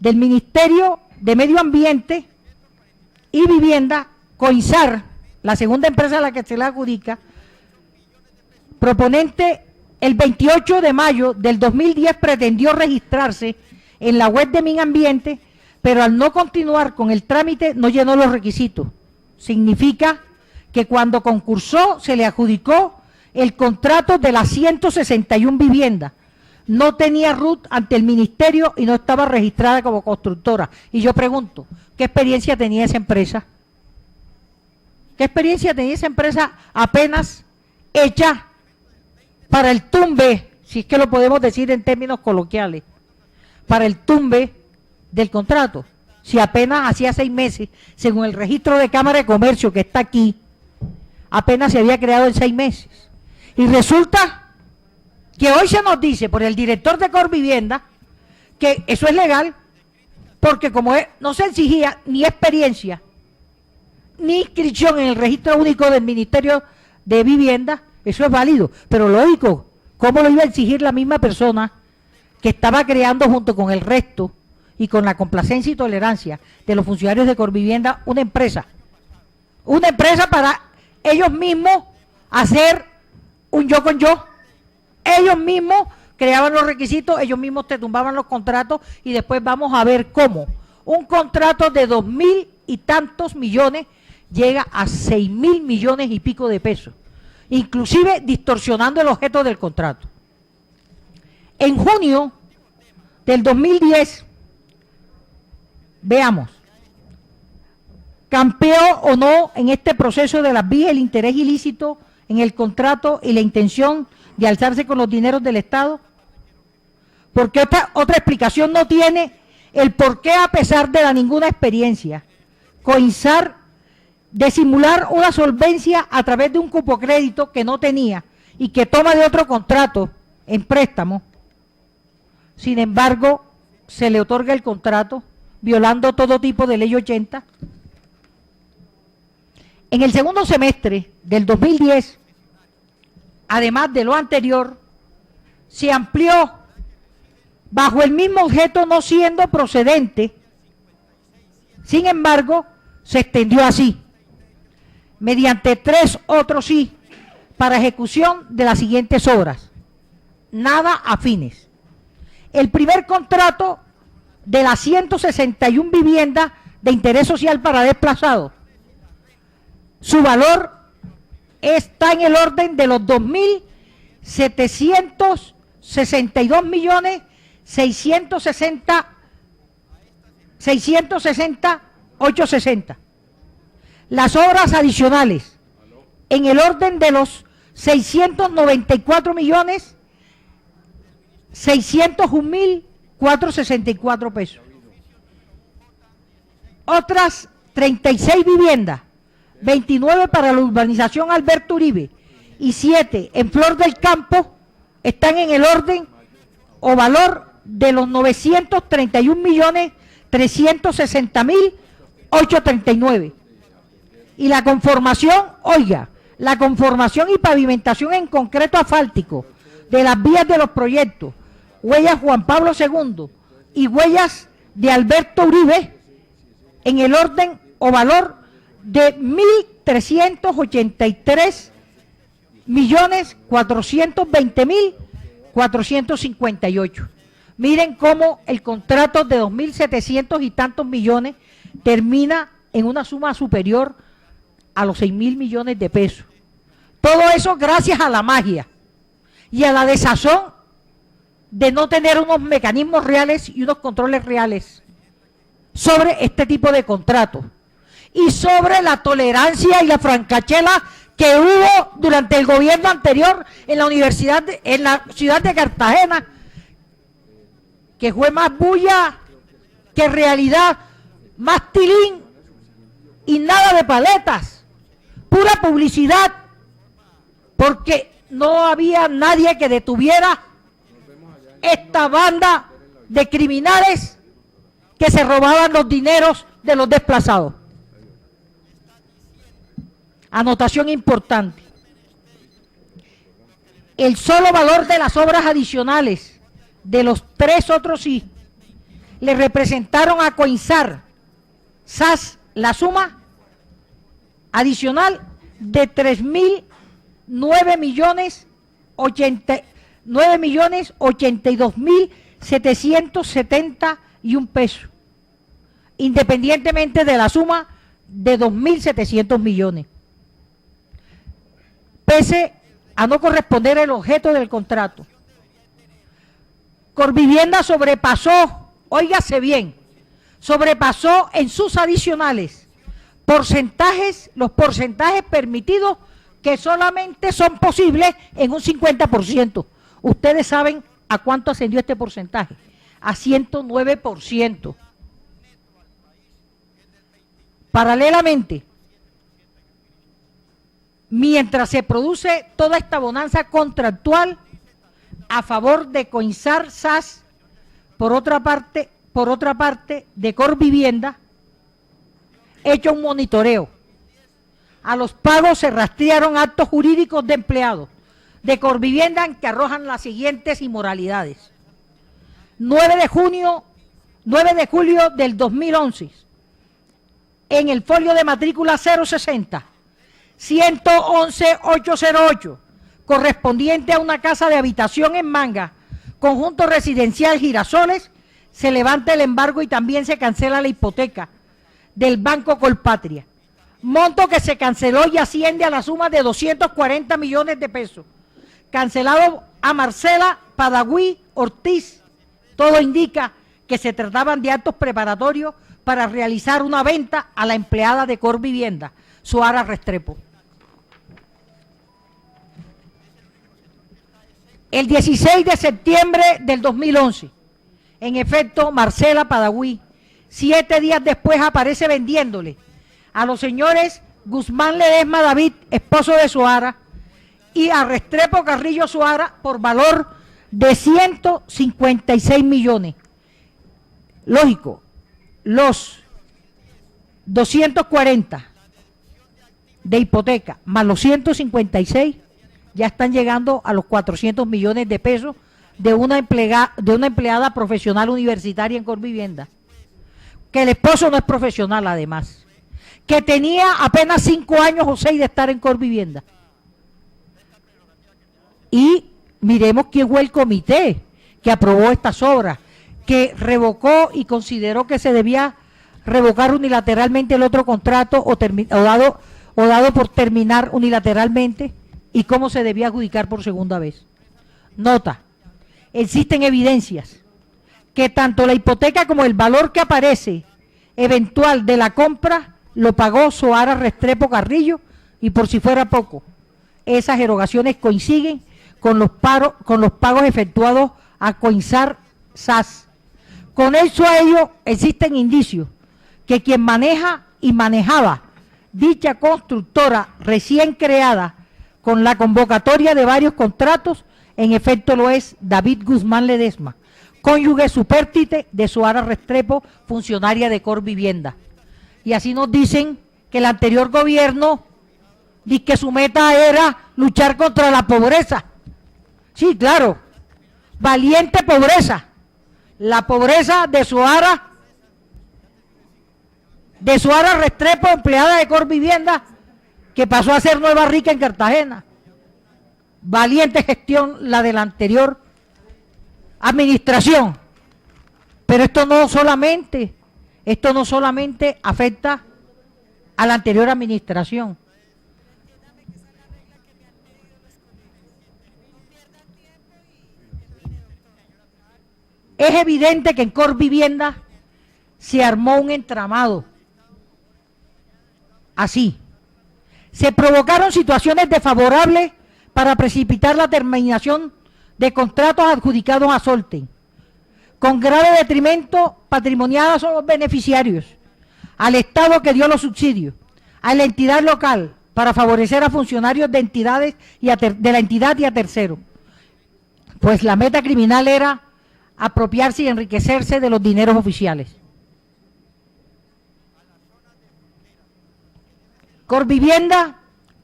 del Ministerio de Medio Ambiente y Vivienda, COINSAR, la segunda empresa a la que se le adjudica, proponente el 28 de mayo del 2010 pretendió registrarse en la web de MinAmbiente, pero al no continuar con el trámite no llenó los requisitos. Significa que cuando concursó se le adjudicó el contrato de las 161 viviendas. No tenía RUT ante el ministerio y no estaba registrada como constructora. Y yo pregunto, ¿qué experiencia tenía esa empresa? ¿Qué experiencia tenía esa empresa apenas hecha para el tumbe, si es que lo podemos decir en términos coloquiales, para el tumbe del contrato? Si apenas hacía 6 meses, según el registro de Cámara de Comercio que está aquí, apenas se había creado en 6 meses. Y resulta que hoy se nos dice por el director de Corvivienda que eso es legal, porque como no se exigía ni experiencia, ni inscripción en el registro único del Ministerio de Vivienda, eso es válido. Pero lógico, ¿cómo lo iba a exigir la misma persona que estaba creando junto con el resto y con la complacencia y tolerancia de los funcionarios de Corvivienda una empresa para ellos mismos hacer un yo con yo? Ellos mismos creaban los requisitos, ellos mismos te tumbaban los contratos y después vamos a ver cómo un contrato de 2.000 y tantos millones llega a 6.000 millones y pico de pesos, inclusive distorsionando el objeto del contrato. En junio del 2010, veamos, campeó o no en este proceso de las vías el interés ilícito en el contrato y la intención de alzarse con los dineros del Estado, porque otra explicación no tiene el por qué, a pesar de la ninguna experiencia, COINSAR de simular una solvencia a través de un cupocrédito que no tenía y que toma de otro contrato en préstamo. Sin embargo, se le otorga el contrato violando todo tipo de ley 80. En el segundo semestre del 2010, además de lo anterior, se amplió bajo el mismo objeto no siendo procedente. Sin embargo, se extendió así, mediante 3 otros sí, para ejecución de las siguientes obras, nada afines. El primer contrato de las 161 viviendas de interés social para desplazados, su valor está en el orden de los 2.762.660.860. Las obras adicionales en el orden de los 694.601.464 pesos. Otras 36 viviendas, 29 para la urbanización Alberto Uribe y 7 en Flor del Campo, están en el orden o valor de los 931.360.839. Y la conformación, oiga, la conformación y pavimentación en concreto asfáltico de las vías de los proyectos Huellas Juan Pablo II y Huellas de Alberto Uribe, en el orden o valor de 1.383.420.458. Miren cómo el contrato de 2.700 y tantos millones termina en una suma superior a los 6.000 millones de pesos. Todo eso gracias a la magia y a la desazón de no tener unos mecanismos reales y unos controles reales sobre este tipo de contratos y sobre la tolerancia y la francachela que hubo durante el gobierno anterior en la en la ciudad de Cartagena, que fue más bulla que realidad, más tilín y nada de paletas, pura publicidad, porque no había nadie que detuviera esta banda de criminales que se robaban los dineros de los desplazados. Anotación importante: el solo valor de las obras adicionales de los 3 otros sí le representaron a Coinsar SAS la suma adicional de 9.082.771 pesos, independientemente de la suma de 2.700 millones. Pese a no corresponder el objeto del contrato, Corvivienda sobrepasó, óigase bien, sobrepasó en sus adicionales los porcentajes permitidos, que solamente son posibles en un 50%. Ustedes saben a cuánto ascendió este porcentaje, a 109%. Paralelamente, mientras se produce toda esta bonanza contractual a favor de Coinsar SAS, por otra parte de Corvivienda, hecho un monitoreo. A los pagos se rastrearon actos jurídicos de empleados de Corvivienda que arrojan las siguientes inmoralidades. 9 de julio del 2011, en el folio de matrícula 060, 111.808, correspondiente a una casa de habitación en Manga, conjunto residencial Girasoles, se levanta el embargo y también se cancela la hipoteca del Banco Colpatria, monto que se canceló y asciende a la suma de 240 millones de pesos, cancelado a Marcela Padagüí Ortiz. Todo indica que se trataban de actos preparatorios para realizar una venta a la empleada de Corvivienda, Zoara Restrepo. El 16 de septiembre del 2011, en efecto, Marcela Padagüí, 7 días después, aparece vendiéndole a los señores Guzmán Ledesma David, esposo de Zoara, y a Restrepo Carrillo Zoara por valor de 156 millones. Lógico, los 240 de hipoteca más los 156 ya están llegando a los 400 millones de pesos de una empleada profesional universitaria en Corvivienda, que el esposo no es profesional además, que tenía apenas 5 años o 6 de estar en Corvivienda. Y miremos quién fue el comité que aprobó estas obras, que revocó y consideró que se debía revocar unilateralmente el otro contrato o dado por terminar unilateralmente, y cómo se debía adjudicar por segunda vez. Nota, existen evidencias que tanto la hipoteca como el valor que aparece eventual de la compra lo pagó Zoara Restrepo Carrillo, y por si fuera poco, esas erogaciones coinciden con los pagos efectuados a Coinsar SAS. Con eso a ello existen indicios que quien maneja y manejaba dicha constructora recién creada con la convocatoria de varios contratos, en efecto lo es David Guzmán Ledesma, cónyuge supérstite de Zoara Restrepo, funcionaria de Corvivienda. Y así nos dicen que el anterior gobierno dice que su meta era luchar contra la pobreza. Sí, claro, valiente pobreza, la pobreza de Zoara Restrepo, empleada de Corvivienda, que pasó a ser Nueva Rica en Cartagena. Valiente gestión la de la anterior administración. Pero esto no solamente afecta a la anterior administración. Es evidente que en Corvivienda se armó un entramado así. Se provocaron situaciones desfavorables para precipitar la terminación de contratos adjudicados a Solten, con grave detrimento patrimonial a los beneficiarios, al Estado que dio los subsidios, a la entidad local para favorecer a funcionarios de entidades de la entidad y a terceros. Pues la meta criminal era apropiarse y enriquecerse de los dineros oficiales. Corvivienda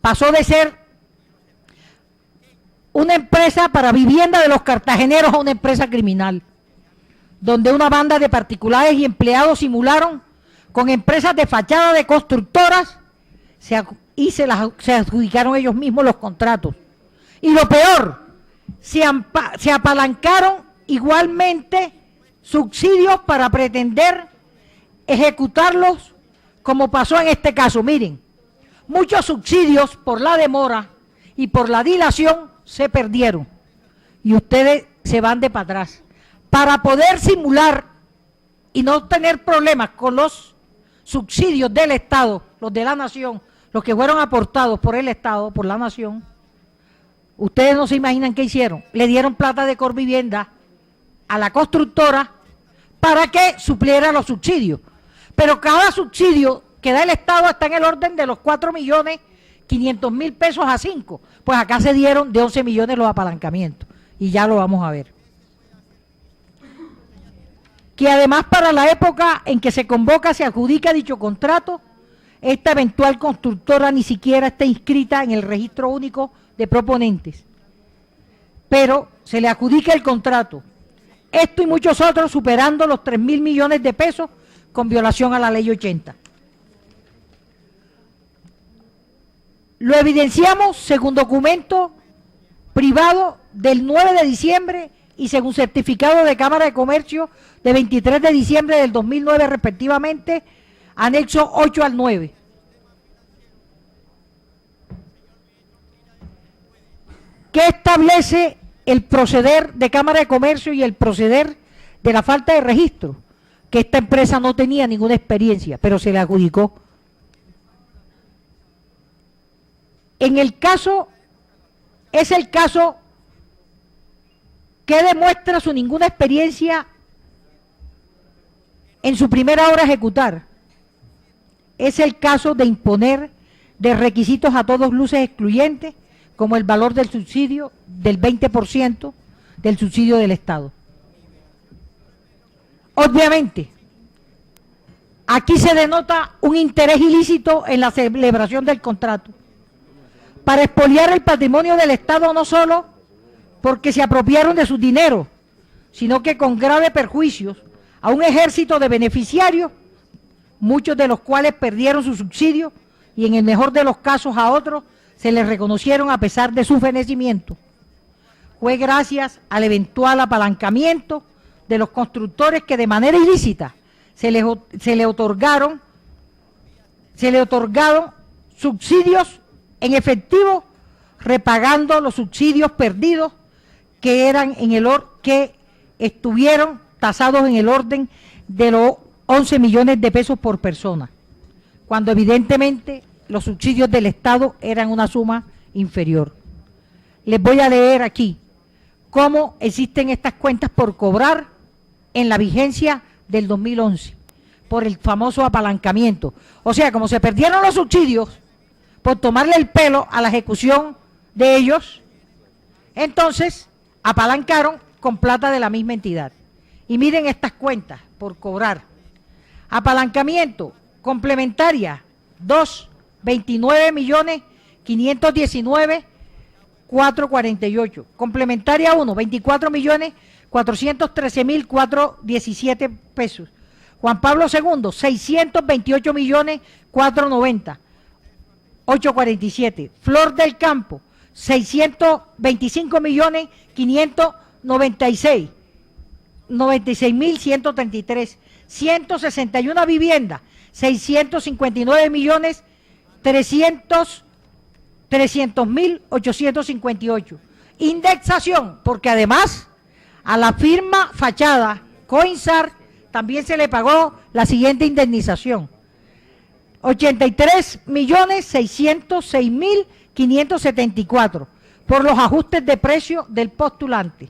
pasó de ser una empresa para vivienda de los cartageneros a una empresa criminal. donde una banda de particulares y empleados simularon con empresas de fachada de constructoras se adjudicaron ellos mismos los contratos. Y lo peor, se apalancaron igualmente subsidios para pretender ejecutarlos, como pasó en este caso. Miren, muchos subsidios por la demora y por la dilación se perdieron y ustedes se van de para atrás. Para poder simular y no tener problemas con los subsidios del Estado, los de la Nación, los que fueron aportados por el Estado, por la Nación, ustedes no se imaginan qué hicieron. Le dieron plata de Corvivienda a la constructora para que supliera los subsidios. Pero cada subsidio que da el Estado está en el orden de los 4.500.000 pesos a 5. Pues acá se dieron de 11 millones los apalancamientos. Y ya lo vamos a ver. Que además para la época en que se convoca, se adjudica dicho contrato, esta eventual constructora ni siquiera está inscrita en el registro único de proponentes. Pero se le adjudica el contrato. Esto y muchos otros superando los 3.000 millones de pesos con violación a la ley 80. Lo evidenciamos según documento privado del 9 de diciembre y según certificado de Cámara de Comercio de 23 de diciembre del 2009 respectivamente, anexo 8 al 9. ¿Qué establece el proceder de Cámara de Comercio y el proceder de la falta de registro? Que esta empresa no tenía ninguna experiencia, pero se le adjudicó. En el caso, es el caso que demuestra su ninguna experiencia en su primera hora a ejecutar. Es el caso de imponer de requisitos a todos luces excluyentes, como el valor del subsidio del 20% del subsidio del Estado. Obviamente, aquí se denota un interés ilícito en la celebración del contrato, para expoliar el patrimonio del Estado, no solo porque se apropiaron de sus dineros, sino que con graves perjuicios a un ejército de beneficiarios, muchos de los cuales perdieron su subsidio y en el mejor de los casos a otros se les reconocieron a pesar de su fenecimiento. Fue gracias al eventual apalancamiento de los constructores que de manera ilícita se le otorgaron subsidios en efectivo, repagando los subsidios perdidos que estuvieron tasados en el orden de los 11 millones de pesos por persona, cuando evidentemente los subsidios del Estado eran una suma inferior. Les voy a leer aquí cómo existen estas cuentas por cobrar en la vigencia del 2011, por el famoso apalancamiento. O sea, como se perdieron los subsidios por tomarle el pelo a la ejecución de ellos, entonces apalancaron con plata de la misma entidad. Y miren estas cuentas por cobrar. Apalancamiento, complementaria, 29.519.448. Complementaria 1, 24.413.417 pesos. Juan Pablo II, 628.490. 847. Flor del Campo, 625.596. 96.133. 161 viviendas, 659.300.858. Indexación, porque además a la firma fachada Coinsar también se le pagó la siguiente indemnización: 83.606.574 por los ajustes de precio del postulante.